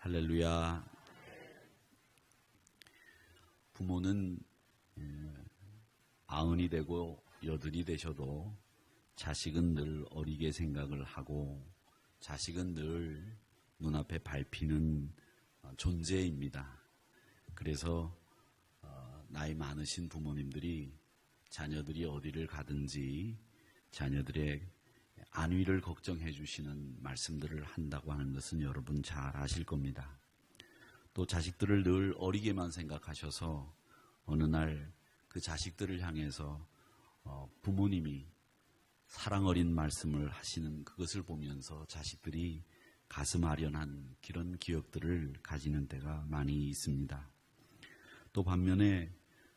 할렐루야. 부모는 아흔이 되고 여든이 되셔도 자식은 늘 어리게 생각을 하고 자식은 늘 눈앞에 밟히는 존재입니다. 그래서 나이 많으신 부모님들이 자녀들이 어디를 가든지 자녀들의 안위를 걱정해 주시는 말씀들을 한다고 하는 것은 여러분 잘 아실 겁니다. 또 자식들을 늘 어리게만 생각하셔서 어느 날 그 자식들을 향해서 부모님이 사랑 어린 말씀을 하시는 그것을 보면서 자식들이 가슴 아련한 그런 기억들을 가지는 때가 많이 있습니다. 또 반면에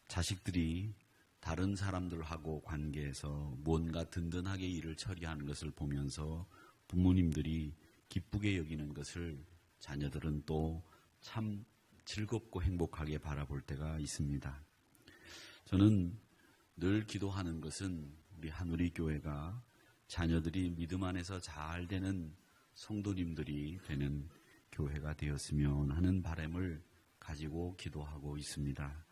자식들이 다른 사람들하고 관계에서 뭔가 든든하게 일을 처리하는 것을 보면서 부모님들이 기쁘게 여기는 것을 자녀들은 또 참 즐겁고 행복하게 바라볼 때가 있습니다. 저는 늘 기도하는 것은 우리 한우리 교회가 자녀들이 믿음 안에서 잘 되는 성도님들이 되는 교회가 되었으면 하는 바람을 가지고 기도하고 있습니다.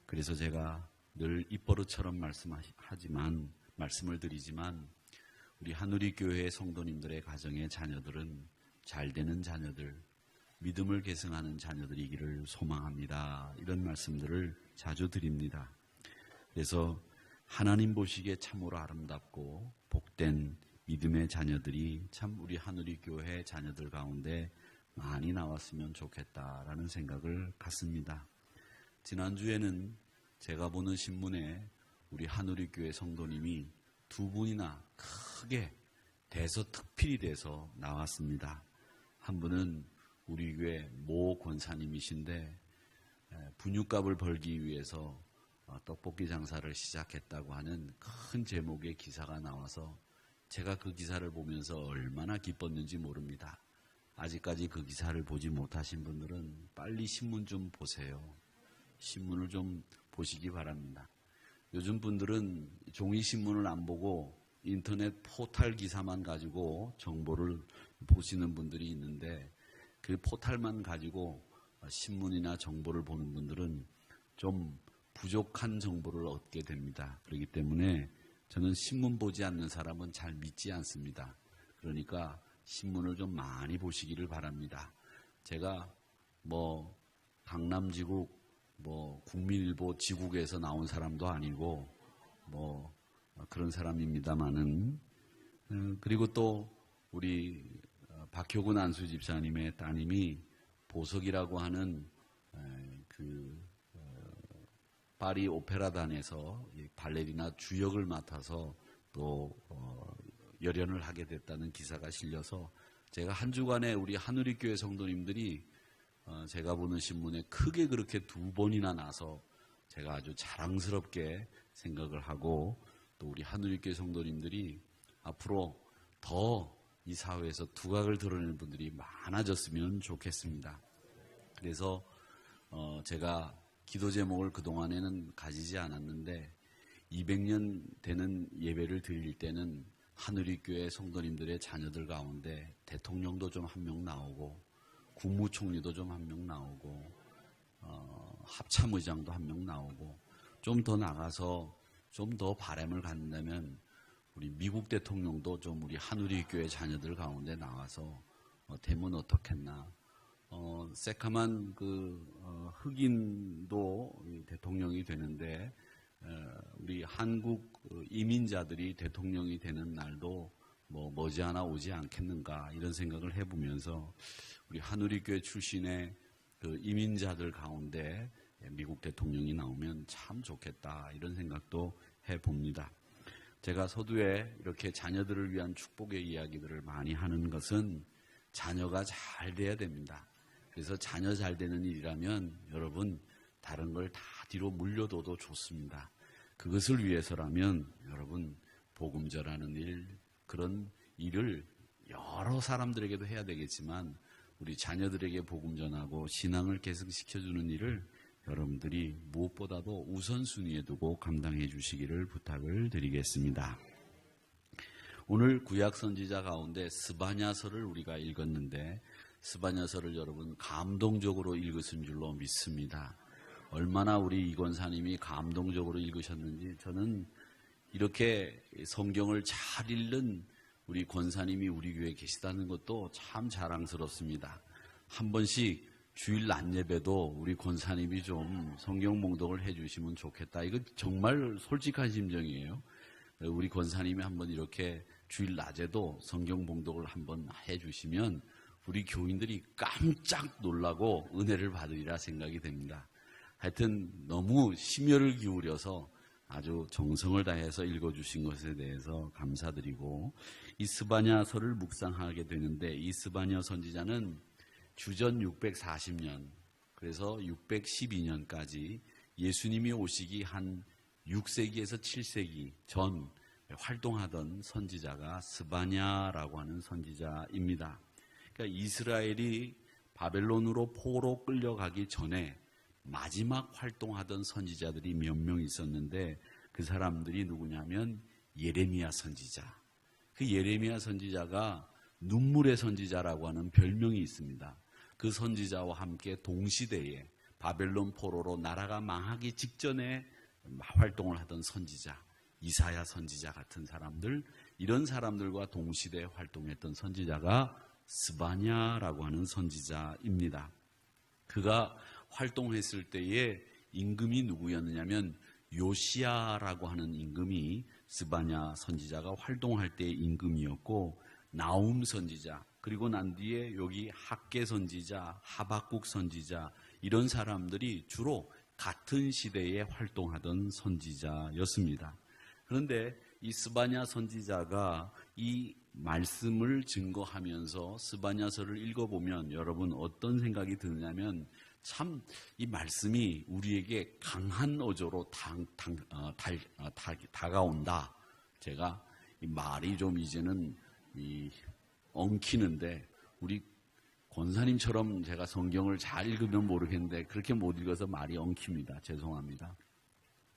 그래서 제가 늘 입버릇처럼 말씀을 드리지만 우리 한우리 교회의 성도님들의 가정의 자녀들은 잘 되는 자녀들, 믿음을 계승하는 자녀들이기를 소망합니다. 이런 말씀들을 자주 드립니다. 그래서 하나님 보시기에 참으로 아름답고 복된 믿음의 자녀들이 참 우리 한우리 교회 자녀들 가운데 많이 나왔으면 좋겠다라는 생각을 갖습니다. 지난주에는 제가 보는 신문에 우리 한우리 교회 성도님이 두 분이나 크게 대서특필이 돼서 나왔습니다. 한 분은 우리 교회 모 권사님이신데 분유값을 벌기 위해서 떡볶이 장사를 시작했다고 하는 큰 제목의 기사가 나와서 제가 그 기사를 보면서 얼마나 기뻤는지 모릅니다. 아직까지 그 기사를 보지 못하신 분들은 빨리 신문 좀 보세요. 신문을 좀 보시기 바랍니다. 요즘 분들은 종이신문을 안 보고 인터넷 포털 기사만 가지고 정보를 보시는 분들이 있는데 그 포털만 가지고 신문이나 정보를 보는 분들은 좀 부족한 정보를 얻게 됩니다. 그렇기 때문에 저는 신문 보지 않는 사람은 잘 믿지 않습니다. 그러니까 신문을 좀 많이 보시기를 바랍니다. 제가 강남지국 국민일보 지국에서 나온 사람도 아니고 그런 사람입니다만은 그리고 또 우리 박효근 안수 집사님의 따님이 보석이라고 하는 파리 오페라단에서 발레리나 주역을 맡아서 또 열연을 하게 됐다는 기사가 실려서 제가 한 주간에 우리 한우리 교회 성도님들이 제가 보는 신문에 크게 그렇게 두 번이나 나서 제가 아주 자랑스럽게 생각을 하고 또 우리 한우리 교회 성도님들이 앞으로 더 이 사회에서 두각을 드러내는 분들이 많아졌으면 좋겠습니다. 그래서 제가 기도 제목을 그동안에는 가지지 않았는데 200년 되는 예배를 드릴 때는 한우리 교회 성도님들의 자녀들 가운데 대통령도 좀 한 명 나오고 국무총리도 좀 한 명 나오고 합참의장도 한 명 나오고 좀 더 나가서 좀 더 바람을 갖는다면 우리 미국 대통령도 좀 우리 한우리 교회 자녀들 가운데 나와서 되면 어떻겠나. 새카만 흑인도 대통령이 되는데 우리 한국 이민자들이 대통령이 되는 날도 머지않아 오지 않겠는가 이런 생각을 해보면서 우리 한우리 교회 출신의 그 이민자들 가운데 미국 대통령이 나오면 참 좋겠다 이런 생각도 해봅니다. 제가 서두에 이렇게 자녀들을 위한 축복의 이야기들을 많이 하는 것은 자녀가 잘 돼야 됩니다. 그래서 자녀 잘 되는 일이라면 여러분 다른 걸 다 뒤로 물려둬도 좋습니다. 그것을 위해서라면 여러분 복음 전하는 일, 그런 일을 여러 사람들에게도 해야 되겠지만 우리 자녀들에게 복음 전하고 신앙을 계승시켜주는 일을 여러분들이 무엇보다도 우선순위에 두고 감당해 주시기를 부탁을 드리겠습니다. 오늘 구약 선지자 가운데 스바냐서를 우리가 읽었는데 스바냐서를 여러분 감동적으로 읽으신 줄로 믿습니다. 얼마나 우리 이 권사님이 감동적으로 읽으셨는지, 저는 이렇게 성경을 잘 읽는 우리 권사님이 우리 교회에 계시다는 것도 참 자랑스럽습니다. 한 번씩 주일 낮 예배도 우리 권사님이 좀 성경 봉독을 해주시면 좋겠다. 이거 정말 솔직한 심정이에요. 우리 권사님이 한번 이렇게 주일 낮에도 성경 봉독을 한번 해주시면 우리 교인들이 깜짝 놀라고 은혜를 받으리라 생각이 됩니다. 하여튼 너무 심혈을 기울여서 아주 정성을 다해서 읽어주신 것에 대해서 감사드리고, 이 스바냐서를 묵상하게 되는데, 이 스바냐 선지자는 주전 640년, 그래서 612년까지 예수님이 오시기 한 6세기에서 7세기 전 활동하던 선지자가 스바냐라고 하는 선지자입니다. 그러니까 이스라엘이 바벨론으로 포로 끌려가기 전에 마지막 활동하던 선지자들이 몇 명 있었는데, 그 사람들이 누구냐면 예레미야 선지자. 그 예레미야 선지자가 눈물의 선지자라고 하는 별명이 있습니다. 그 선지자와 함께 동시대에 바벨론 포로로 나라가 망하기 직전에 활동을 하던 선지자, 이사야 선지자 같은 사람들, 이런 사람들과 동시대에 활동했던 선지자가 스바냐라고 하는 선지자입니다. 그가 활동했을 때에 임금이 누구였느냐면 요시야라고 하는 임금이 스바냐 선지자가 활동할 때의 임금이었고, 나움 선지자, 그리고 난 뒤에 여기 학개 선지자, 하박국 선지자, 이런 사람들이 주로 같은 시대에 활동하던 선지자였습니다. 그런데 이 스바냐 선지자가 이 말씀을 증거하면서 스바냐서를 읽어보면 여러분 어떤 생각이 드냐면, 참 이 말씀이 우리에게 강한 어조로 다가온다. 제가 이 말이 좀 이제는 엉키는데, 우리 권사님처럼 제가 성경을 잘 읽으면 모르겠는데 그렇게 못 읽어서 말이 엉킵니다. 죄송합니다.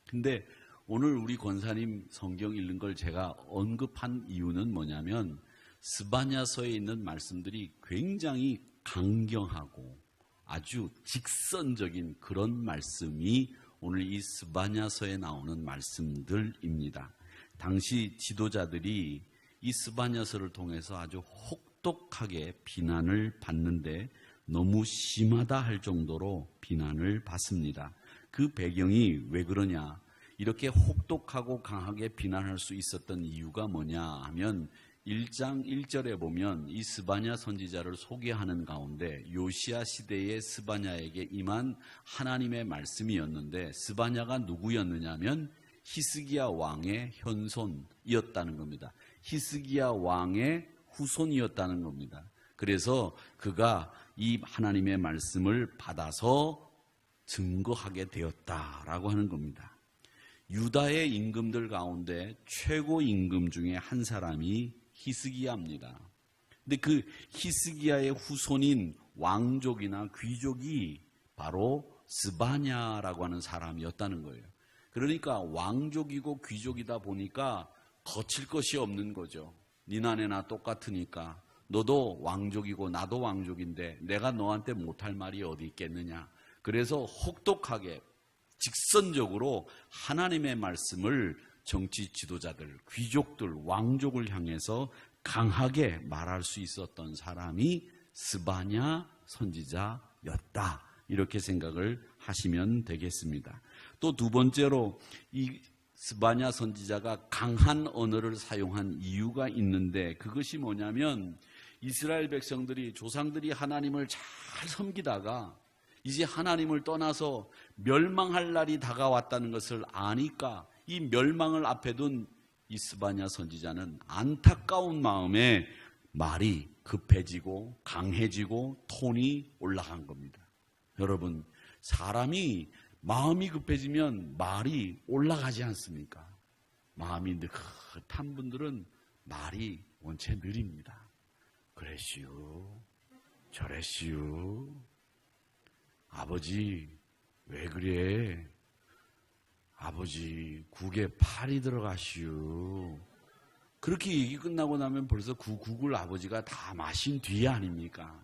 근데 오늘 우리 권사님 성경 읽는 걸 제가 언급한 이유는 뭐냐면, 스바냐서에 있는 말씀들이 굉장히 강경하고 아주 직선적인 그런 말씀이 오늘 이 스바냐서에 나오는 말씀들입니다. 당시 지도자들이 이 스바냐서를 통해서 아주 혹독하게 비난을 받는데, 너무 심하다 할 정도로 비난을 받습니다. 그 배경이 왜 그러냐, 이렇게 혹독하고 강하게 비난할 수 있었던 이유가 뭐냐 하면, 1장 1절에 보면 이 스바냐 선지자를 소개하는 가운데 요시야 시대의 스바냐에게 임한 하나님의 말씀이었는데, 스바냐가 누구였느냐면 히스기야 왕의 현손이었다는 겁니다. 히스기야 왕의 후손이었다는 겁니다. 그래서 그가 이 하나님의 말씀을 받아서 증거하게 되었다라고 하는 겁니다. 유다의 임금들 가운데 최고 임금 중에 한 사람이 히스기야입니다. 근데 그 히스기야의 후손인 왕족이나 귀족이 바로 스바냐라고 하는 사람이었다는 거예요. 그러니까 왕족이고 귀족이다 보니까 거칠 것이 없는 거죠. 니나 내나 똑같으니까 너도 왕족이고 나도 왕족인데 내가 너한테 못할 말이 어디 있겠느냐. 그래서 혹독하게 직선적으로 하나님의 말씀을 정치 지도자들, 귀족들, 왕족을 향해서 강하게 말할 수 있었던 사람이 스바냐 선지자였다. 이렇게 생각을 하시면 되겠습니다. 또 두 번째로 이 스바냐 선지자가 강한 언어를 사용한 이유가 있는데, 그것이 뭐냐면 이스라엘 백성들이, 조상들이 하나님을 잘 섬기다가 이제 하나님을 떠나서 멸망할 날이 다가왔다는 것을 아니까 이 멸망을 앞에 둔 이 스바냐 선지자는 안타까운 마음에 말이 급해지고 강해지고 톤이 올라간 겁니다. 여러분, 사람이 마음이 급해지면 말이 올라가지 않습니까? 마음이 느긋한 분들은 말이 원체 느립니다. 그랬시요, 저랬시요, 아버지 왜 그래? 아버지 국에 팔이 들어가시오. 그렇게 얘기 끝나고 나면 벌써 그 국을 아버지가 다 마신 뒤에 아닙니까?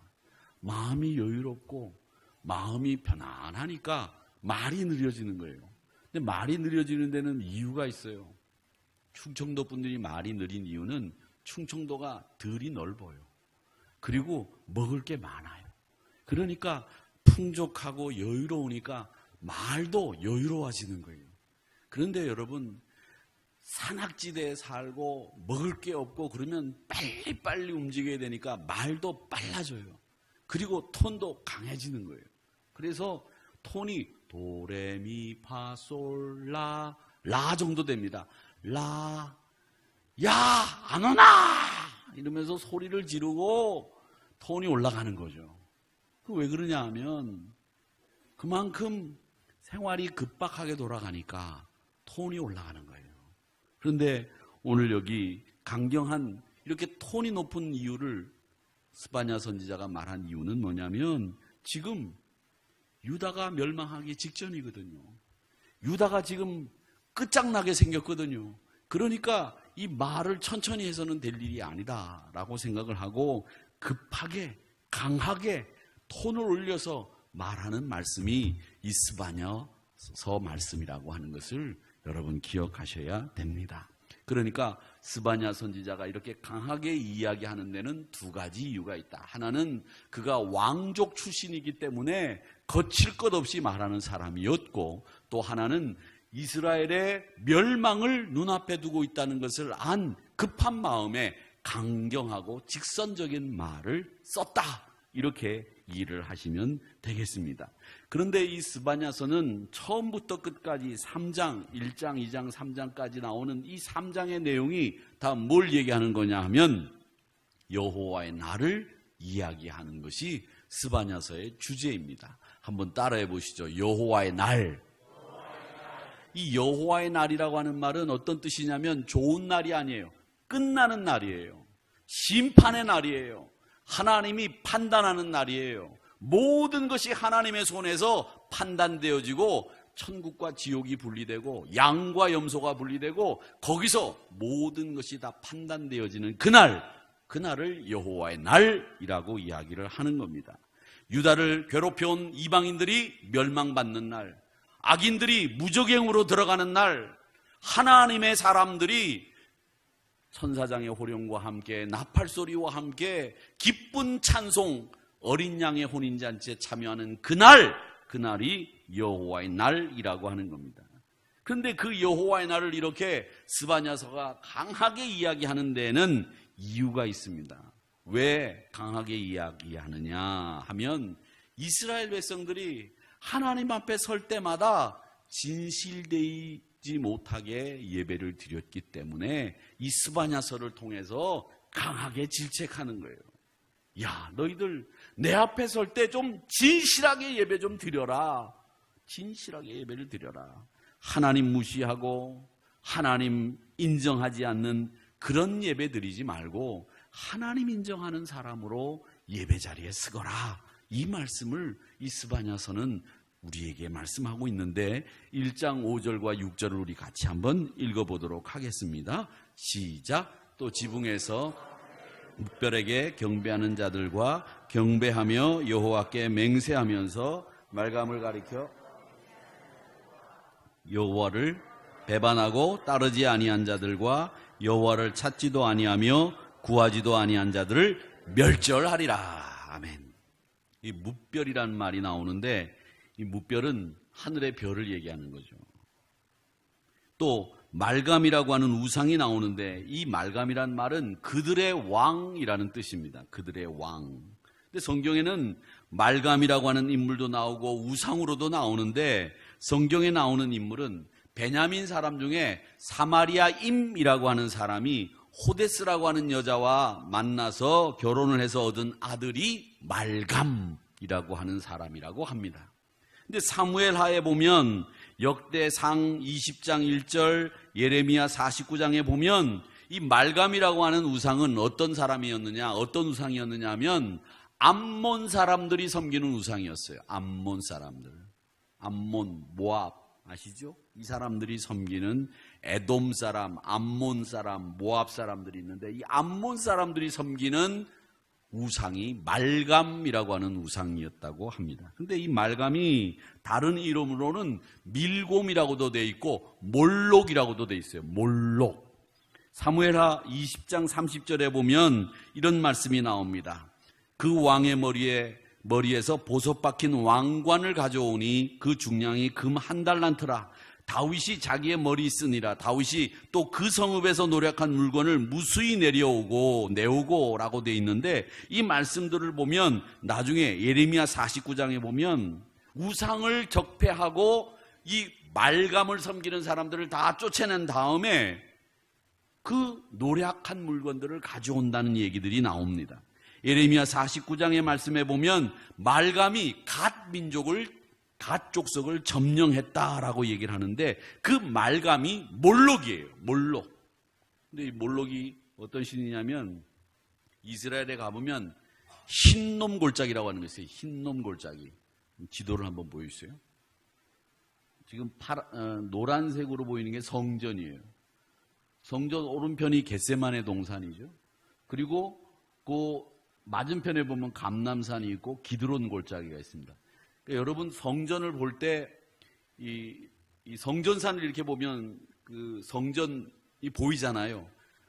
마음이 여유롭고 마음이 편안하니까 말이 느려지는 거예요. 근데 말이 느려지는 데는 이유가 있어요. 충청도 분들이 말이 느린 이유는 충청도가 들이 넓어요. 그리고 먹을 게 많아요. 그러니까 풍족하고 여유로우니까 말도 여유로워지는 거예요. 그런데 여러분, 산악지대에 살고 먹을 게 없고 그러면 빨리빨리 움직여야 되니까 말도 빨라져요. 그리고 톤도 강해지는 거예요. 그래서 톤이 도레미파솔라 라 정도 됩니다. 라, 야, 안 오나! 이러면서 소리를 지르고 톤이 올라가는 거죠. 왜 그러냐 하면 그만큼 생활이 급박하게 돌아가니까 톤이 올라가는 거예요. 그런데 오늘 여기 강경한 이렇게 톤이 높은 이유를 스바냐 선지자가 말한 이유는 뭐냐면 지금 유다가 멸망하기 직전이거든요. 유다가 지금 끝장나게 생겼거든요. 그러니까 이 말을 천천히 해서는 될 일이 아니다라고 생각을 하고 급하게 강하게 톤을 올려서 말하는 말씀이 이 스바냐서 말씀이라고 하는 것을 여러분 기억하셔야 됩니다. 그러니까 스바냐 선지자가 이렇게 강하게 이야기하는 데는 두 가지 이유가 있다. 하나는 그가 왕족 출신이기 때문에 거칠 것 없이 말하는 사람이었고, 또 하나는 이스라엘의 멸망을 눈앞에 두고 있다는 것을 안 급한 마음에 강경하고 직선적인 말을 썼다. 이렇게 이해를 하시면 되겠습니다. 그런데 이 스바냐서는 처음부터 끝까지 3장, 1장, 2장, 3장까지 나오는 이 3장의 내용이 다 뭘 얘기하는 거냐 하면 여호와의 날을 이야기하는 것이 스바냐서의 주제입니다. 한번 따라해 보시죠. 여호와의 날. 이 여호와의 날이라고 하는 말은 어떤 뜻이냐면 좋은 날이 아니에요. 끝나는 날이에요. 심판의 날이에요. 하나님이 판단하는 날이에요. 모든 것이 하나님의 손에서 판단되어지고 천국과 지옥이 분리되고 양과 염소가 분리되고 거기서 모든 것이 다 판단되어지는 그날을 여호와의 날이라고 이야기를 하는 겁니다. 유다를 괴롭혀온 이방인들이 멸망받는 날, 악인들이 무적행으로 들어가는 날, 하나님의 사람들이 천사장의 호령과 함께 나팔소리와 함께 기쁜 찬송, 어린 양의 혼인잔치에 참여하는 그날이 여호와의 날이라고 하는 겁니다. 그런데 그 여호와의 날을 이렇게 스바냐서가 강하게 이야기하는 데에는 이유가 있습니다. 왜 강하게 이야기하느냐 하면 이스라엘 백성들이 하나님 앞에 설 때마다 진실되지 못하게 예배를 드렸기 때문에 이 스바냐서를 통해서 강하게 질책하는 거예요. 야, 너희들 내 앞에 설 때 좀 진실하게 예배 좀 드려라. 진실하게 예배를 드려라. 하나님 무시하고 하나님 인정하지 않는 그런 예배 드리지 말고 하나님 인정하는 사람으로 예배 자리에 서거라. 이 말씀을 이 스바냐서는 우리에게 말씀하고 있는데 1장 5절과 6절을 우리 같이 한번 읽어보도록 하겠습니다. 시작. 또 지붕에서 묵별에게 경배하는 자들과 경배하며 여호와께 맹세하면서 말감을 가리켜 여호와를 배반하고 따르지 아니한 자들과 여호와를 찾지도 아니하며 구하지도 아니한 자들을 멸절하리라. 아멘. 이 묵별이라는 말이 나오는데 이 묵별은 하늘의 별을 얘기하는 거죠. 또 말감이라고 하는 우상이 나오는데 이 말감이란 말은 그들의 왕이라는 뜻입니다. 그들의 왕. 근데 성경에는 말감이라고 하는 인물도 나오고 우상으로도 나오는데 성경에 나오는 인물은 베냐민 사람 중에 사마리아임이라고 하는 사람이 호데스라고 하는 여자와 만나서 결혼을 해서 얻은 아들이 말감이라고 하는 사람이라고 합니다. 근데 사무엘하에 보면 역대상 20장 1절, 예레미야 49장에 보면 이 말감이라고 하는 우상은 어떤 사람이었느냐, 어떤 우상이었느냐 하면 암몬 사람들이 섬기는 우상이었어요. 암몬 사람들. 암몬, 모압 아시죠? 이 사람들이 섬기는 에돔 사람, 암몬 사람, 모압 사람들이 있는데 이 암몬 사람들이 섬기는 우상이 말감이라고 하는 우상이었다고 합니다. 근데 이 말감이 다른 이름으로는 밀곰이라고도 돼 있고 몰록이라고도 돼 있어요. 몰록. 사무엘하 20장 30절에 보면 이런 말씀이 나옵니다. 그 왕의 머리에서 보석 박힌 왕관을 가져오니 그 중량이 금 1달란트라. 다윗이 자기의 머리 쓰니라. 다윗이 또 그 성읍에서 노력한 물건을 무수히 내오고 라고 되어 있는데, 이 말씀들을 보면 나중에 예레미야 49장에 보면 우상을 적폐하고 이 말감을 섬기는 사람들을 다 쫓아낸 다음에 그 노력한 물건들을 가져온다는 얘기들이 나옵니다. 예레미야 49장의 말씀에 보면 말감이 갓 족속을 점령했다라고 얘기를 하는데, 그 말감이 몰록이에요. 몰록. 근데 이 몰록이 어떤 신이냐면, 이스라엘에 가보면 흰놈 골짜기라고 하는 게 있어요. 흰놈 골짜기. 지도를 한번 보여주세요. 지금 노란색으로 보이는 게 성전이에요. 성전 오른편이 겟세마네 동산이죠. 그리고 그 맞은편에 보면 감람산이 있고 기드론 골짜기가 있습니다. 그러니까 여러분 성전을 볼 때 이 성전산을 이렇게 보면 그 성전이 보이잖아요.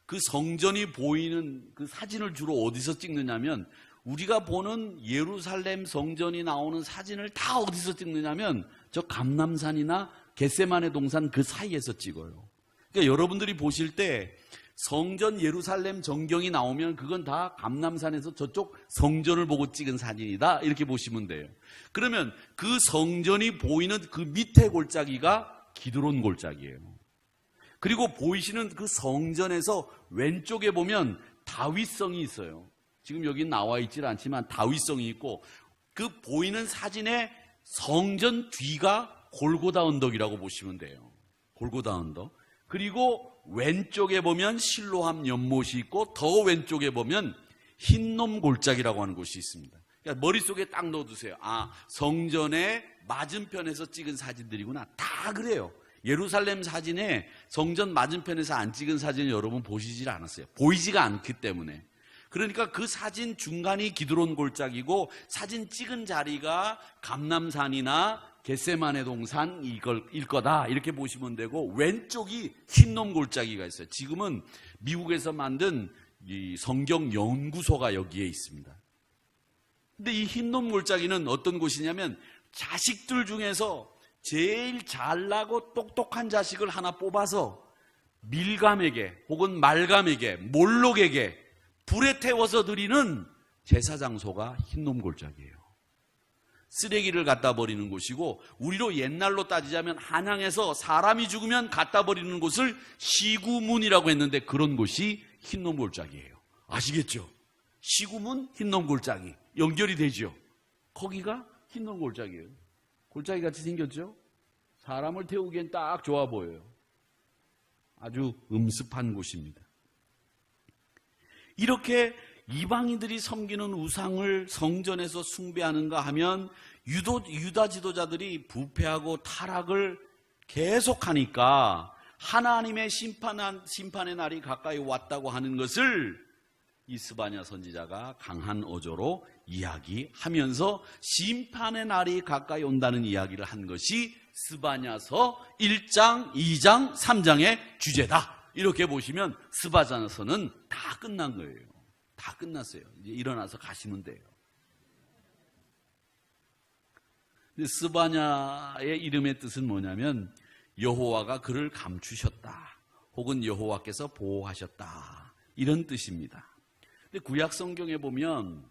그 성전이 보이는 그 사진을 주로 어디서 찍느냐면, 우리가 보는 예루살렘 성전이 나오는 사진을 다 어디서 찍느냐면 저 감람산이나 겟세마네 동산 그 사이에서 찍어요. 그러니까 여러분들이 보실 때 성전 예루살렘 전경이 나오면 그건 다 감람산에서 저쪽 성전을 보고 찍은 사진이다, 이렇게 보시면 돼요. 그러면 그 성전이 보이는 그 밑에 골짜기가 기드론 골짜기예요. 그리고 보이시는 그 성전에서 왼쪽에 보면 다윗성이 있어요. 지금 여기 나와 있질 않지만 다윗성이 있고, 그 보이는 사진의 성전 뒤가 골고다 언덕이라고 보시면 돼요. 골고다 언덕. 그리고 왼쪽에 보면 실로암 연못이 있고, 더 왼쪽에 보면 흰놈 골짜기라고 하는 곳이 있습니다. 그러니까 머릿속에 딱 넣어두세요. 아, 성전의 맞은편에서 찍은 사진들이구나. 다 그래요. 예루살렘 사진에 성전 맞은편에서 안 찍은 사진을 여러분 보시질 않았어요. 보이지가 않기 때문에. 그러니까 그 사진 중간이 기드론 골짜기고, 사진 찍은 자리가 감람산이나 겟세마네 동산일 거다, 이렇게 보시면 되고, 왼쪽이 흰놈 골짜기가 있어요. 지금은 미국에서 만든 이 성경 연구소가 여기에 있습니다. 근데 이 흰놈 골짜기는 어떤 곳이냐면, 자식들 중에서 제일 잘나고 똑똑한 자식을 하나 뽑아서 밀감에게 혹은 말감에게, 몰록에게 불에 태워서 드리는 제사 장소가 흰놈 골짜기예요. 쓰레기를 갖다 버리는 곳이고, 우리로 옛날로 따지자면 한양에서 사람이 죽으면 갖다 버리는 곳을 시구문이라고 했는데, 그런 곳이 흰놈 골짜기예요. 아시겠죠? 시구문, 흰놈 골짜기 연결이 되죠. 거기가 흰놈 골짜기예요. 골짜기 같이 생겼죠? 사람을 태우기엔 딱 좋아 보여요. 아주 음습한 곳입니다. 이렇게 이방인들이 섬기는 우상을 성전에서 숭배하는가 하면, 유다 지도자들이 부패하고 타락을 계속하니까 하나님의 심판의 날이 가까이 왔다고 하는 것을 이 스바냐 선지자가 강한 어조로 이야기하면서 심판의 날이 가까이 온다는 이야기를 한 것이 스바냐서 1장, 2장, 3장의 주제다. 이렇게 보시면 스바냐서는 다 끝난 거예요. 다 끝났어요. 이제 일어나서 가시면 돼요. 근데 스바냐의 이름의 뜻은 뭐냐면, 여호와가 그를 감추셨다, 혹은 여호와께서 보호하셨다, 이런 뜻입니다. 근데 구약 성경에 보면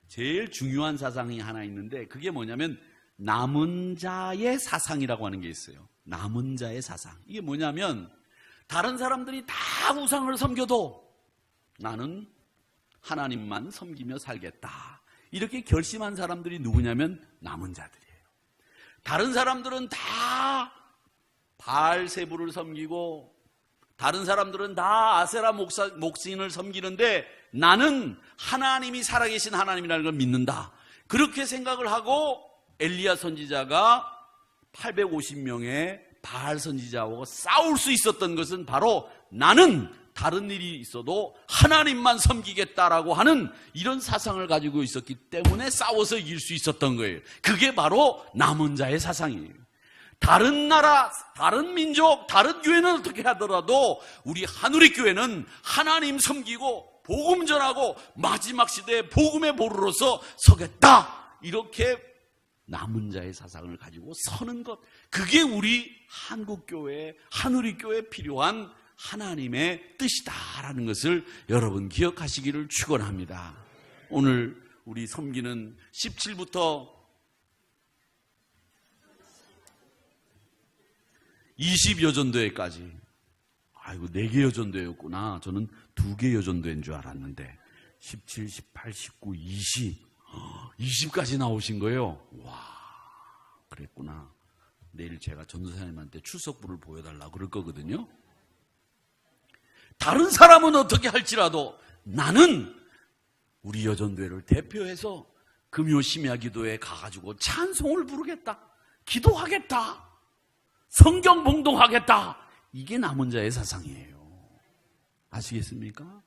제일 중요한 사상이 하나 있는데, 그게 뭐냐면 남은 자의 사상이라고 하는 게 있어요. 남은 자의 사상. 이게 뭐냐면, 다른 사람들이 다 우상을 섬겨도 나는 하나님만 섬기며 살겠다, 이렇게 결심한 사람들이 누구냐면 남은 자들이에요. 다른 사람들은 다 바알세부를 섬기고, 다른 사람들은 다 아세라 목신을 섬기는데, 나는 하나님이 살아계신 하나님이라는 걸 믿는다, 그렇게 생각을 하고 엘리야 선지자가 850명의 바알 선지자하고 싸울 수 있었던 것은 바로 나는 다른 일이 있어도 하나님만 섬기겠다라고 하는 이런 사상을 가지고 있었기 때문에 싸워서 이길 수 있었던 거예요. 그게 바로 남은 자의 사상이에요. 다른 나라, 다른 민족, 다른 교회는 어떻게 하더라도 우리 하누리 교회는 하나님 섬기고 복음 전하고 마지막 시대에 복음의 보루로서 서겠다. 이렇게 남은 자의 사상을 가지고 서는 것, 그게 우리 한국교회, 하누리교회에 필요한 하나님의 뜻이다라는 것을 여러분 기억하시기를 축원합니다. 오늘 우리 섬기는 17부터 20여전도회까지, 아이고 4개 여전도회였구나. 저는 2개 여전도회인 줄 알았는데 17, 18, 19, 20까지 나오신 거예요. 와, 그랬구나. 내일 제가 전도사님한테 출석부를 보여달라고 그럴 거거든요. 다른 사람은 어떻게 할지라도 나는 우리 여전도회를 대표해서 금요 심야 기도에 가가지고 찬송을 부르겠다, 기도하겠다, 성경 봉독하겠다. 이게 남은 자의 사상이에요. 아시겠습니까?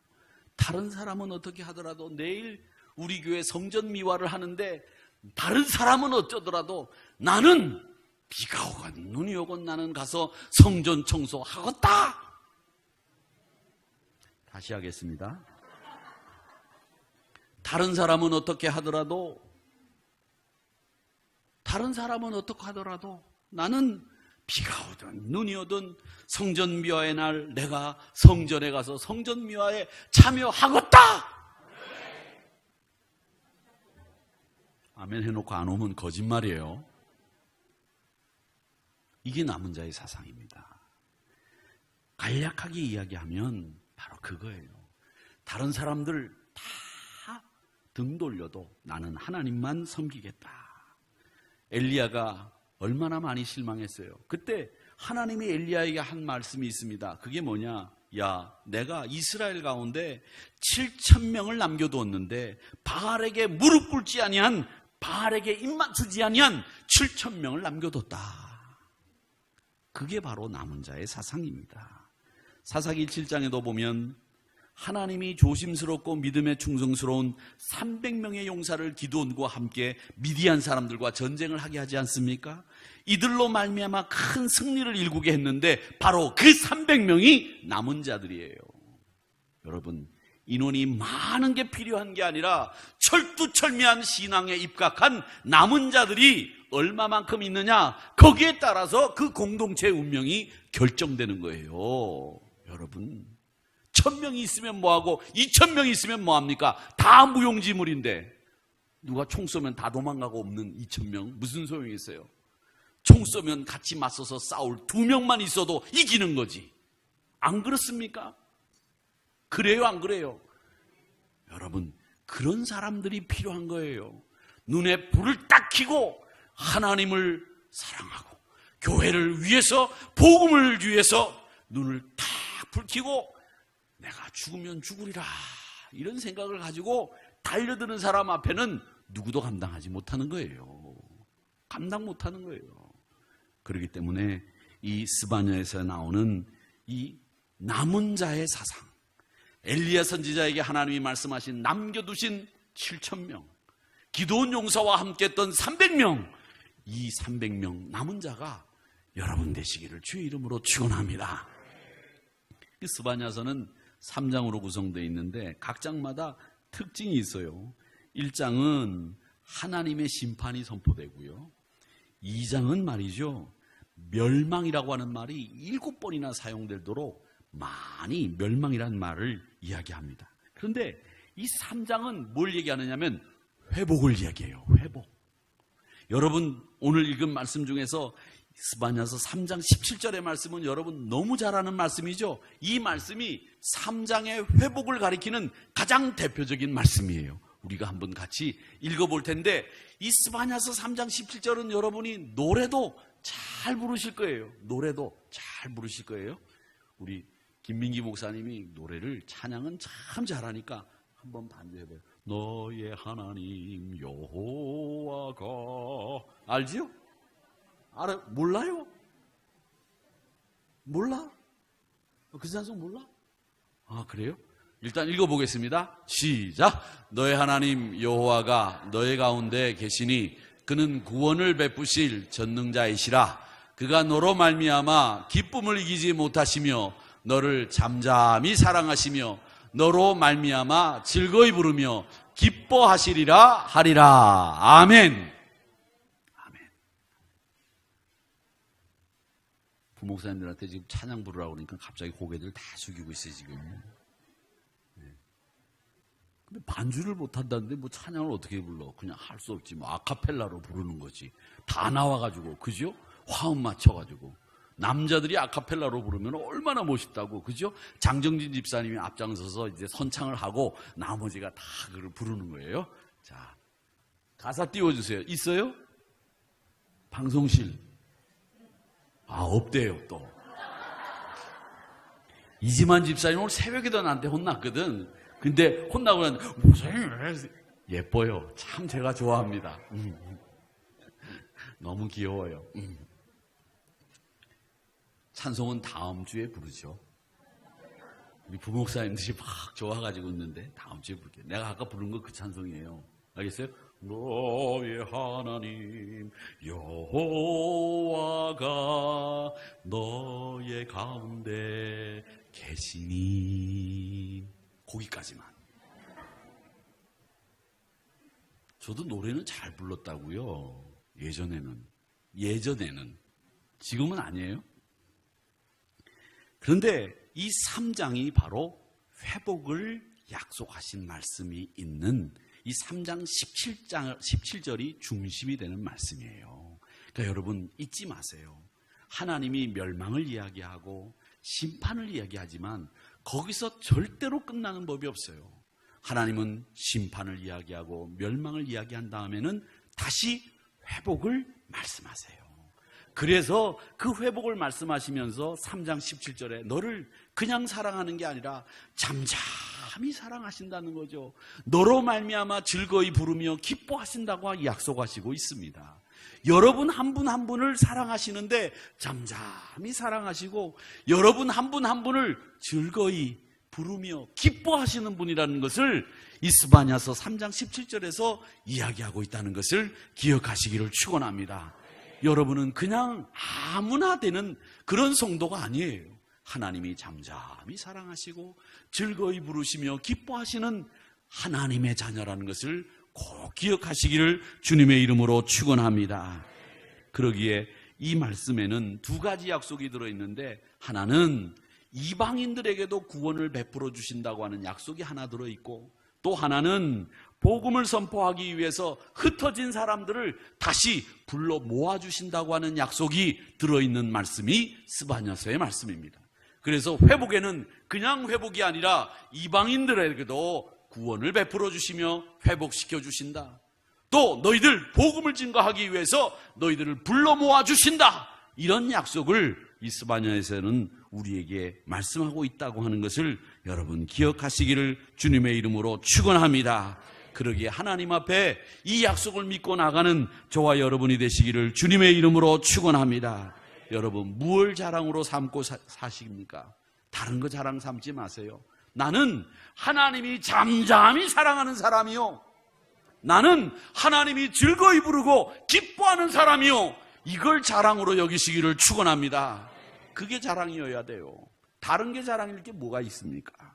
다른 사람은 어떻게 하더라도 내일 우리 교회 성전 미화를 하는데 다른 사람은 어쩌더라도 나는 비가 오건 눈이 오건 나는 가서 성전 청소하겠다. 다시 하겠습니다. 다른 사람은 어떻게 하더라도, 다른 사람은 어떻게 하더라도 나는 비가 오든 눈이 오든 성전 미화의 날 내가 성전에 가서 성전 미화에 참여하겠다. 아멘 해놓고 안 오면 거짓말이에요. 이게 남은 자의 사상입니다. 간략하게 이야기하면 바로 그거예요. 다른 사람들 다 등 돌려도 나는 하나님만 섬기겠다. 엘리야가 얼마나 많이 실망했어요. 그때 하나님이 엘리야에게 한 말씀이 있습니다. 그게 뭐냐? 야, 내가 이스라엘 가운데 7,000명을 남겨두었는데 바알에게 무릎 꿇지 아니한, 바알에게 입 맞추지 아니한 7,000명을 남겨뒀다. 그게 바로 남은 자의 사상입니다. 사사기 7장에도 보면 하나님이 조심스럽고 믿음에 충성스러운 300명의 용사를 기드온과 함께 미디안 사람들과 전쟁을 하게 하지 않습니까? 이들로 말미암아 큰 승리를 일구게 했는데 바로 그 300명이 남은 자들이에요. 여러분, 인원이 많은 게 필요한 게 아니라 철두철미한 신앙에 입각한 남은 자들이 얼마만큼 있느냐, 거기에 따라서 그 공동체의 운명이 결정되는 거예요. 여러분, 1,000명이 있으면 뭐하고 2,000명이 있으면 뭐합니까? 다 무용지물인데 누가 총 쏘면 다 도망가고 없는 2,000명 무슨 소용이 있어요? 총 쏘면 같이 맞서서 싸울 2명만 있어도 이기는 거지. 안 그렇습니까? 그래요, 안 그래요? 여러분, 그런 사람들이 필요한 거예요. 눈에 불을 딱 켜고 하나님을 사랑하고 교회를 위해서, 복음을 위해서 눈을 딱 불 켜고 내가 죽으면 죽으리라 이런 생각을 가지고 달려드는 사람 앞에는 누구도 감당하지 못하는 거예요. 감당 못하는 거예요. 그렇기 때문에 이 스바냐에서 나오는 이 남은 자의 사상, 엘리야 선지자에게 하나님이 말씀하신 남겨두신 7,000명, 기드온 용사와 함께 했던 300명, 이 300명 남은 자가 여러분 되시기를 주의 이름으로 축원합니다. 이 스바냐서는 3장으로 구성되어 있는데 각 장마다 특징이 있어요. 1장은 하나님의 심판이 선포되고요. 2장은 말이죠, 멸망이라고 하는 말이 7번이나 사용되도록 많이 멸망이라는 말을 이야기합니다. 그런데 이 3장은 뭘 얘기하느냐면 회복을 이야기해요. 회복. 여러분 오늘 읽은 말씀 중에서 스바냐서 3장 17절의 말씀은 여러분 너무 잘 아는 말씀이죠. 이 말씀이 3장의 회복을 가리키는 가장 대표적인 말씀이에요. 우리가 한번 같이 읽어볼 텐데, 이 스바냐서 3장 17절은 여러분이 노래도 잘 부르실 거예요. 노래도 잘 부르실 거예요. 우리 김민기 목사님이 노래를, 찬양은 참 잘하니까 한번 반주해봐요. 너의 하나님 여호와가, 알지요? 알아? 몰라요? 몰라? 그 찬송 몰라? 아, 그래요? 일단 읽어보겠습니다. 시작. 너의 하나님 여호와가 너의 가운데 계시니 그는 구원을 베푸실 전능자이시라. 그가 너로 말미암아 기쁨을 이기지 못하시며 너를 잠잠히 사랑하시며 너로 말미암아 즐거이 부르며 기뻐하시리라 하리라. 아멘. 아멘. 부목사님들한테 지금 찬양 부르라고 그러니까 갑자기 고개들 다 숙이고 있어요 지금. 근데 반주를 못한다는데 뭐 찬양을 어떻게 불러? 그냥 할 수 없지. 뭐 아카펠라로 부르는 거지. 다 나와가지고, 그죠? 화음 맞춰가지고. 남자들이 아카펠라로 부르면 얼마나 멋있다고, 그죠? 장정진 집사님이 앞장서서 이제 선창을 하고 나머지가 다 그걸 부르는 거예요. 자, 가사 띄워주세요. 있어요? 방송실. 아, 없대요 또. 이지만 집사님 오늘 새벽에도 나한테 혼났거든. 근데 혼나고 나면 무슨 예뻐요. 참 제가 좋아합니다. 너무 귀여워요. 찬송은 다음 주에 부르죠. 우리 부목사님들이 막 좋아가지고 있는데 다음 주에 부를게요. 내가 아까 부른 거 그 찬송이에요. 알겠어요? 너의 하나님 여호와가 너의 가운데 계시니. 거기까지만. 저도 노래는 잘 불렀다고요. 예전에는. 지금은 아니에요. 그런데 이 3장이 바로 회복을 약속하신 말씀이 있는 이 3장 17절이 중심이 되는 말씀이에요. 그러니까 여러분 잊지 마세요. 하나님이 멸망을 이야기하고 심판을 이야기하지만 거기서 절대로 끝나는 법이 없어요. 하나님은 심판을 이야기하고 멸망을 이야기한 다음에는 다시 회복을 말씀하세요. 그래서 그 회복을 말씀하시면서 3장 17절에 너를 그냥 사랑하는 게 아니라 잠잠히 사랑하신다는 거죠. 너로 말미암아 즐거이 부르며 기뻐하신다고 약속하시고 있습니다. 여러분 한 분 한 분을 사랑하시는데 잠잠히 사랑하시고 여러분 한 분 한 분을 즐거이 부르며 기뻐하시는 분이라는 것을 이스바냐서 3장 17절에서 이야기하고 있다는 것을 기억하시기를 축원합니다. 여러분은 그냥 아무나 되는 그런 성도가 아니에요. 하나님이 잠잠히 사랑하시고 즐거이 부르시며 기뻐하시는 하나님의 자녀라는 것을 꼭 기억하시기를 주님의 이름으로 축원합니다. 그러기에 이 말씀에는 두 가지 약속이 들어있는데 하나는 이방인들에게도 구원을 베풀어 주신다고 하는 약속이 하나 들어있고 또 하나는 복음을 선포하기 위해서 흩어진 사람들을 다시 불러 모아주신다고 하는 약속이 들어있는 말씀이 스바냐서의 말씀입니다. 그래서 회복에는 그냥 회복이 아니라 이방인들에게도 구원을 베풀어 주시며 회복시켜 주신다. 또 너희들 복음을 증거하기 위해서 너희들을 불러 모아 주신다. 이런 약속을 이스바냐에서는 우리에게 말씀하고 있다고 하는 것을 여러분 기억하시기를 주님의 이름으로 축원합니다. 그러기에 하나님 앞에 이 약속을 믿고 나가는 저와 여러분이 되시기를 주님의 이름으로 축원합니다. 여러분 무엇을 자랑으로 삼고 사십니까? 다른 거 자랑 삼지 마세요. 나는 하나님이 잠잠히 사랑하는 사람이요, 나는 하나님이 즐거이 부르고 기뻐하는 사람이요, 이걸 자랑으로 여기시기를 축원합니다. 그게 자랑이어야 돼요. 다른 게 자랑일 게 뭐가 있습니까?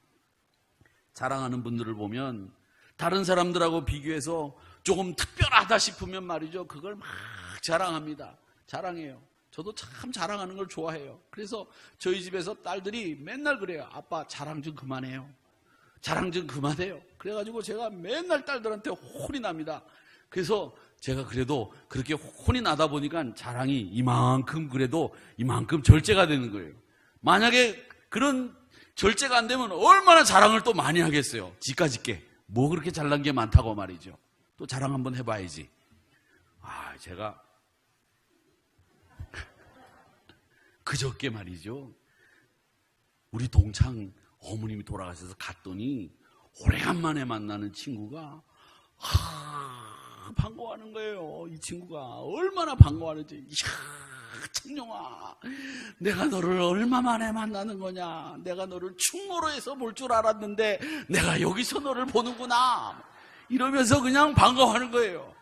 자랑하는 분들을 보면 다른 사람들하고 비교해서 조금 특별하다 싶으면 말이죠, 그걸 막 자랑합니다. 자랑해요. 저도 참 자랑하는 걸 좋아해요. 그래서 저희 집에서 딸들이 맨날 그래요. 아빠 자랑 좀 그만해요. 자랑 좀 그만해요. 그래가지고 제가 맨날 딸들한테 혼이 납니다. 그래서 제가 그래도 그렇게 혼이 나다 보니까 자랑이 이만큼 그래도 이만큼 절제가 되는 거예요. 만약에 그런 절제가 안 되면 얼마나 자랑을 또 많이 하겠어요. 지까짓게 뭐 그렇게 잘난 게 많다고 말이죠. 또 자랑 한번 해봐야지. 제가 그저께 말이죠, 우리 동창 어머님이 돌아가셔서 갔더니 오래간만에 만나는 친구가 반가워하는 거예요. 이 친구가 얼마나 반가워하는지. 이야, 청룡아, 내가 너를 얼마 만에 만나는 거냐. 내가 너를 충무로에서 볼 줄 알았는데 내가 여기서 너를 보는구나. 이러면서 그냥 반가워하는 거예요.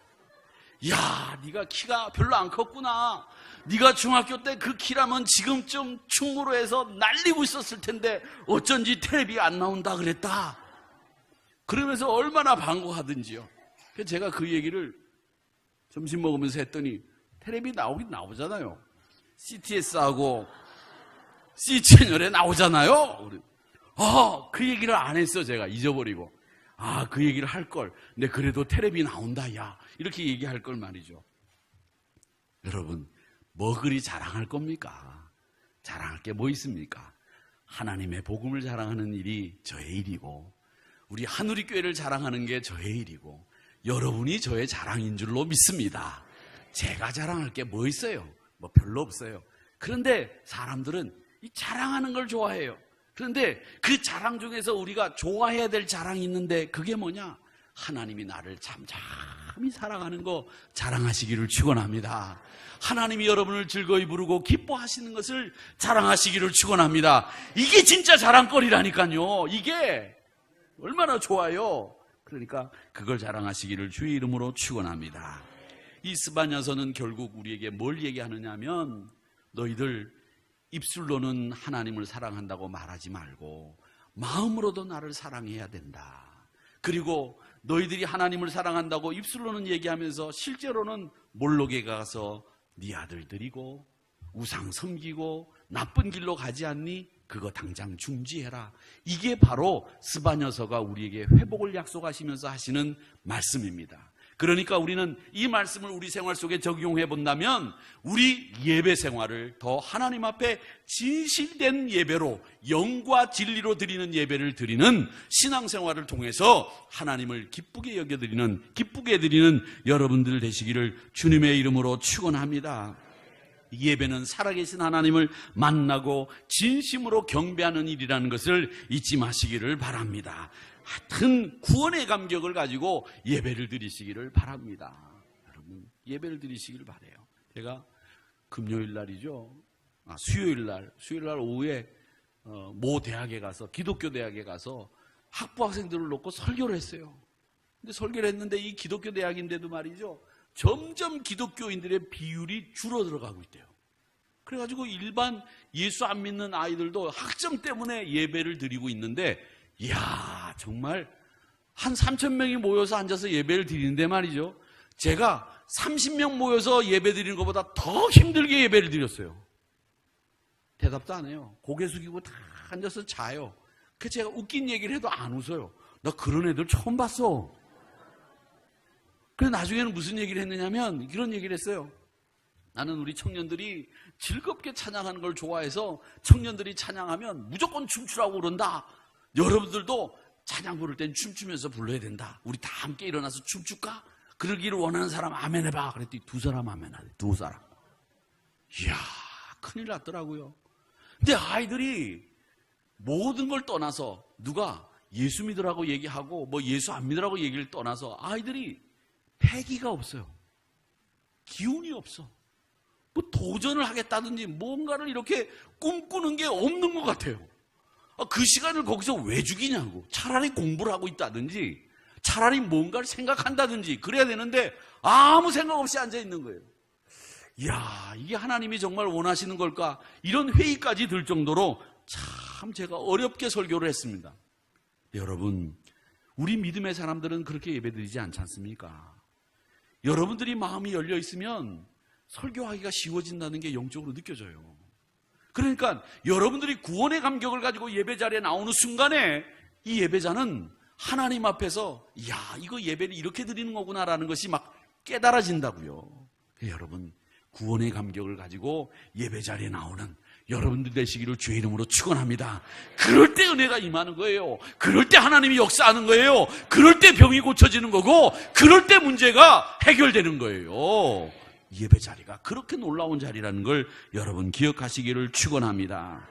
야, 네가 키가 별로 안 컸구나. 네가 중학교 때 그 키라면 지금쯤 충무로에서 날리고 있었을 텐데 어쩐지 텔레비 안 나온다 그랬다. 그러면서 얼마나 반가워하든지요. 그래서 제가 그 얘기를 점심 먹으면서 했더니 텔레비 나오긴 나오잖아요. CTS하고 C채널에 나오잖아요. 그 얘기를 안 했어. 제가 잊어버리고. 그 얘기를 할 걸. 근데 그래도 텔레비 나온다 야, 이렇게 얘기할 걸 말이죠. 여러분, 뭐 그리 자랑할 겁니까? 자랑할 게 뭐 있습니까? 하나님의 복음을 자랑하는 일이 저의 일이고, 우리 하누리 교회를 자랑하는 게 저의 일이고, 여러분이 저의 자랑인 줄로 믿습니다. 제가 자랑할 게 뭐 있어요? 뭐 별로 없어요. 그런데 사람들은 이 자랑하는 걸 좋아해요. 그런데 그 자랑 중에서 우리가 좋아해야 될 자랑이 있는데 그게 뭐냐? 하나님이 나를 잠잠히 사랑하는 거 자랑하시기를 축원합니다. 하나님이 여러분을 즐거이 부르고 기뻐하시는 것을 자랑하시기를 축원합니다. 이게 진짜 자랑거리라니까요. 이게 얼마나 좋아요. 그러니까 그걸 자랑하시기를 주의 이름으로 축원합니다. 이 스바냐서는 결국 우리에게 뭘 얘기하느냐 하면, 너희들 입술로는 하나님을 사랑한다고 말하지 말고 마음으로도 나를 사랑해야 된다. 그리고 너희들이 하나님을 사랑한다고 입술로는 얘기하면서 실제로는 몰록에 가서 네 아들 드리고 우상 섬기고 나쁜 길로 가지 않니? 그거 당장 중지해라. 이게 바로 스바냐서가 우리에게 회복을 약속하시면서 하시는 말씀입니다. 그러니까 우리는 이 말씀을 우리 생활 속에 적용해 본다면 우리 예배 생활을 더 하나님 앞에 진실된 예배로, 영과 진리로 드리는 예배를 드리는 신앙생활을 통해서 하나님을 기쁘게 여겨드리는, 기쁘게 드리는 여러분들 되시기를 주님의 이름으로 축원합니다. 예배는 살아계신 하나님을 만나고 진심으로 경배하는 일이라는 것을 잊지 마시기를 바랍니다. 하여튼 구원의 감격을 가지고 예배를 드리시기를 바랍니다. 여러분, 예배를 드리시기를 바라요. 제가 금요일 날이죠. 수요일 날 오후에 모 대학에 가서, 기독교 대학에 가서 학부 학생들을 놓고 설교를 했어요. 근데 설교를 했는데 이 기독교 대학인데도 말이죠, 점점 기독교인들의 비율이 줄어들어가고 있대요. 그래가지고 일반 예수 안 믿는 아이들도 학점 때문에 예배를 드리고 있는데, 이야, 정말 한 3,000명이 모여서 앉아서 예배를 드리는데 말이죠, 제가 30명 모여서 예배 드리는 것보다 더 힘들게 예배를 드렸어요. 대답도 안 해요. 고개 숙이고 다 앉아서 자요. 그래서 제가 웃긴 얘기를 해도 안 웃어요. 나 그런 애들 처음 봤어. 그래서 나중에는 무슨 얘기를 했느냐면 이런 얘기를 했어요. 나는 우리 청년들이 즐겁게 찬양하는 걸 좋아해서 청년들이 찬양하면 무조건 춤추라고 그런다. 여러분들도 찬양 부를 땐 춤추면서 불러야 된다. 우리 다 함께 일어나서 춤출까? 그러기를 원하는 사람 아멘 해봐. 그랬더니 두 사람 아멘 하래. 두 사람. 이야, 큰일 났더라고요. 근데 아이들이 모든 걸 떠나서, 누가 예수 믿으라고 얘기하고 뭐 예수 안 믿으라고 얘기를 떠나서 아이들이 패기가 없어요. 기운이 없어. 뭐 도전을 하겠다든지 뭔가를 이렇게 꿈꾸는 게 없는 것 같아요. 그 시간을 거기서 왜 죽이냐고. 차라리 공부를 하고 있다든지 차라리 뭔가를 생각한다든지 그래야 되는데 아무 생각 없이 앉아 있는 거예요. 이야, 이게 하나님이 정말 원하시는 걸까? 이런 회의까지 들 정도로 참 제가 어렵게 설교를 했습니다. 여러분, 우리 믿음의 사람들은 그렇게 예배드리지 않지 않습니까? 여러분들이 마음이 열려 있으면 설교하기가 쉬워진다는 게 영적으로 느껴져요. 그러니까 여러분들이 구원의 감격을 가지고 예배 자리에 나오는 순간에 이 예배자는 하나님 앞에서 이야, 이거 예배를 이렇게 드리는 거구나라는 것이 막 깨달아진다고요. 여러분, 구원의 감격을 가지고 예배 자리에 나오는 여러분들 되시기를 주의 이름으로 축원합니다. 그럴 때 은혜가 임하는 거예요. 그럴 때 하나님이 역사하는 거예요. 그럴 때 병이 고쳐지는 거고, 그럴 때 문제가 해결되는 거예요. 예배 자리가 그렇게 놀라운 자리라는 걸 여러분 기억하시기를 축원합니다.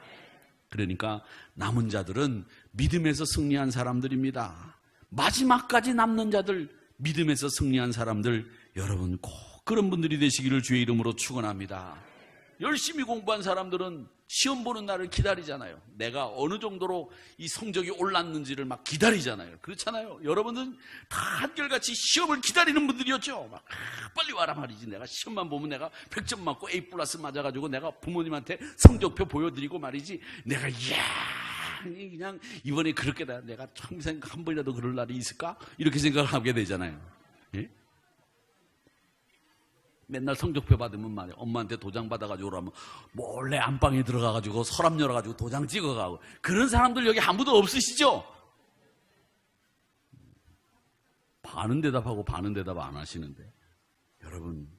그러니까 남은 자들은 믿음에서 승리한 사람들입니다. 마지막까지 남는 자들, 믿음에서 승리한 사람들, 여러분 꼭 그런 분들이 되시기를 주의 이름으로 축원합니다. 열심히 공부한 사람들은 시험 보는 날을 기다리잖아요. 내가 어느 정도로 이 성적이 올랐는지를 막 기다리잖아요. 그렇잖아요. 여러분은 다 한결같이 시험을 기다리는 분들이었죠. 막 빨리 와라 말이지. 내가 시험만 보면 내가 100점 맞고 A+ 맞아가지고 내가 부모님한테 성적표 보여드리고 말이지. 내가 그냥 이번에 그렇게 내가 평생 한 번이라도 그럴 날이 있을까? 이렇게 생각을 하게 되잖아요. 예? 맨날 성적표 받으면 말이야. 엄마한테 도장 받아가지고 그러면 몰래 안방에 들어가가지고 서랍 열어가지고 도장 찍어가고. 그런 사람들 여기 아무도 없으시죠? 반은 대답하고 반은 대답 안 하시는데. 여러분,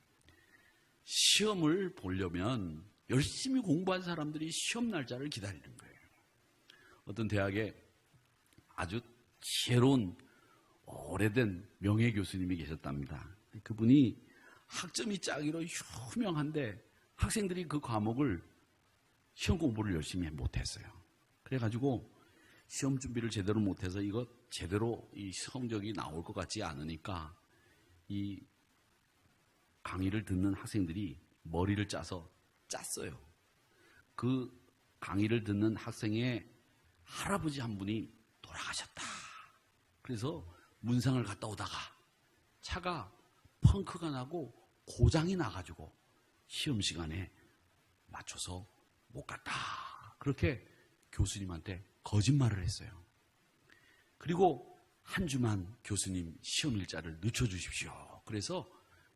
시험을 보려면 열심히 공부한 사람들이 시험 날짜를 기다리는 거예요. 어떤 대학에 아주 지혜로운 오래된 명예 교수님이 계셨답니다. 그분이 학점이 짜기로 유명한데 학생들이 그 과목을 시험 공부를 열심히 못했어요. 그래가지고 시험 준비를 제대로 못해서 이거 제대로 이 성적이 나올 것 같지 않으니까 이 강의를 듣는 학생들이 머리를 짜서 짰어요. 그 강의를 듣는 학생의 할아버지 한 분이 돌아가셨다. 그래서 문상을 갔다 오다가 차가 펑크가 나고 고장이 나가지고 시험 시간에 맞춰서 못 갔다. 그렇게 교수님한테 거짓말을 했어요. 그리고 한 주만 교수님 시험 일자를 늦춰주십시오. 그래서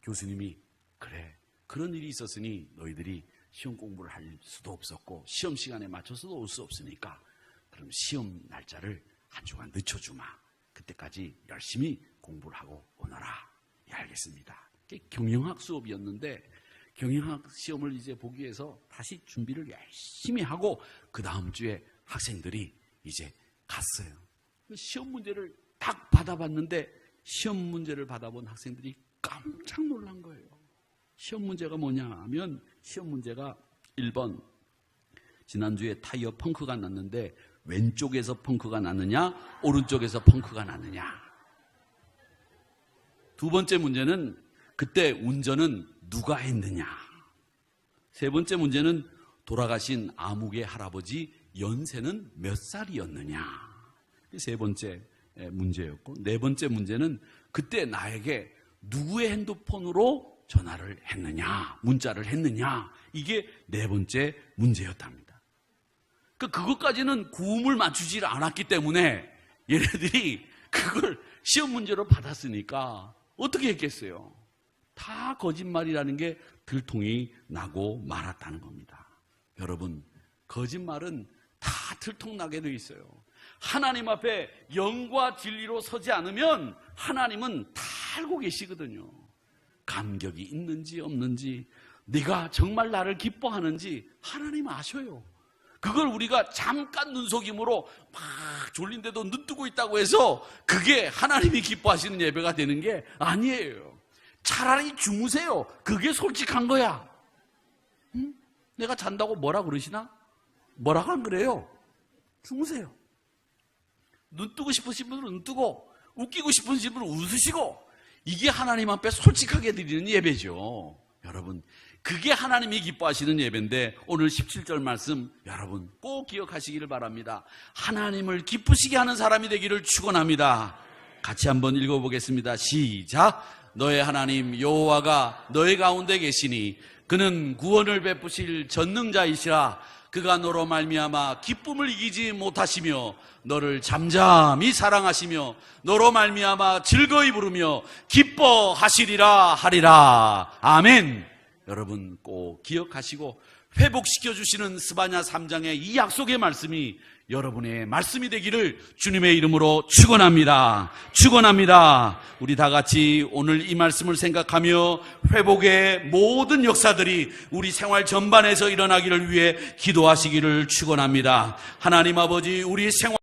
교수님이 그래, 그런 일이 있었으니 너희들이 시험 공부를 할 수도 없었고 시험 시간에 맞춰서도 올 수 없으니까 그럼 시험 날짜를 한 주간 늦춰주마. 그때까지 열심히 공부를 하고 오너라. 예, 알겠습니다. 경영학 수업이었는데 경영학 시험을 이제 보기 위해서 다시 준비를 열심히 하고 그 다음 주에 학생들이 이제 갔어요. 시험 문제를 딱 받아봤는데 시험 문제를 받아본 학생들이 깜짝 놀란 거예요. 시험 문제가 뭐냐 하면 시험 문제가 1번 지난주에 타이어 펑크가 났는데 왼쪽에서 펑크가 났느냐 오른쪽에서 펑크가 났느냐. 두 번째 문제는 그때 운전은 누가 했느냐. 세 번째 문제는 돌아가신 아무개 할아버지 연세는 몇 살이었느냐. 세 번째 문제였고 네 번째 문제는 그때 나에게 누구의 핸드폰으로 전화를 했느냐, 문자를 했느냐. 이게 네 번째 문제였답니다. 그것까지는 구음을 맞추지 않았기 때문에 얘네들이 그걸 시험 문제로 받았으니까 어떻게 했겠어요? 다 거짓말이라는 게 들통이 나고 말았다는 겁니다. 여러분, 거짓말은 다 들통나게 돼 있어요. 하나님 앞에 영과 진리로 서지 않으면 하나님은 다 알고 계시거든요. 감격이 있는지 없는지, 네가 정말 나를 기뻐하는지 하나님 아셔요. 그걸 우리가 잠깐 눈속임으로 막 졸린데도 눈 뜨고 있다고 해서 그게 하나님이 기뻐하시는 예배가 되는 게 아니에요. 차라리 주무세요. 그게 솔직한 거야. 응? 내가 잔다고 뭐라 그러시나? 뭐라고 안 그래요? 주무세요. 눈 뜨고 싶으신 분은 눈 뜨고 웃기고 싶으신 분은 웃으시고 이게 하나님 앞에 솔직하게 드리는 예배죠. 여러분, 그게 하나님이 기뻐하시는 예배인데 오늘 17절 말씀 여러분 꼭 기억하시기를 바랍니다. 하나님을 기쁘시게 하는 사람이 되기를 축원합니다. 같이 한번 읽어보겠습니다. 시작. 너의 하나님 여호와가 너의 가운데 계시니 그는 구원을 베푸실 전능자이시라. 그가 너로 말미암아 기쁨을 이기지 못하시며 너를 잠잠히 사랑하시며 너로 말미암아 즐거이 부르며 기뻐하시리라 하리라. 아멘. 여러분 꼭 기억하시고 회복시켜주시는 스바냐 3장의 이 약속의 말씀이 여러분의 말씀이 되기를 주님의 이름으로 축원합니다. 축원합니다. 우리 다 같이 오늘 이 말씀을 생각하며 회복의 모든 역사들이 우리 생활 전반에서 일어나기를 위해 기도하시기를 축원합니다. 하나님 아버지, 우리 생활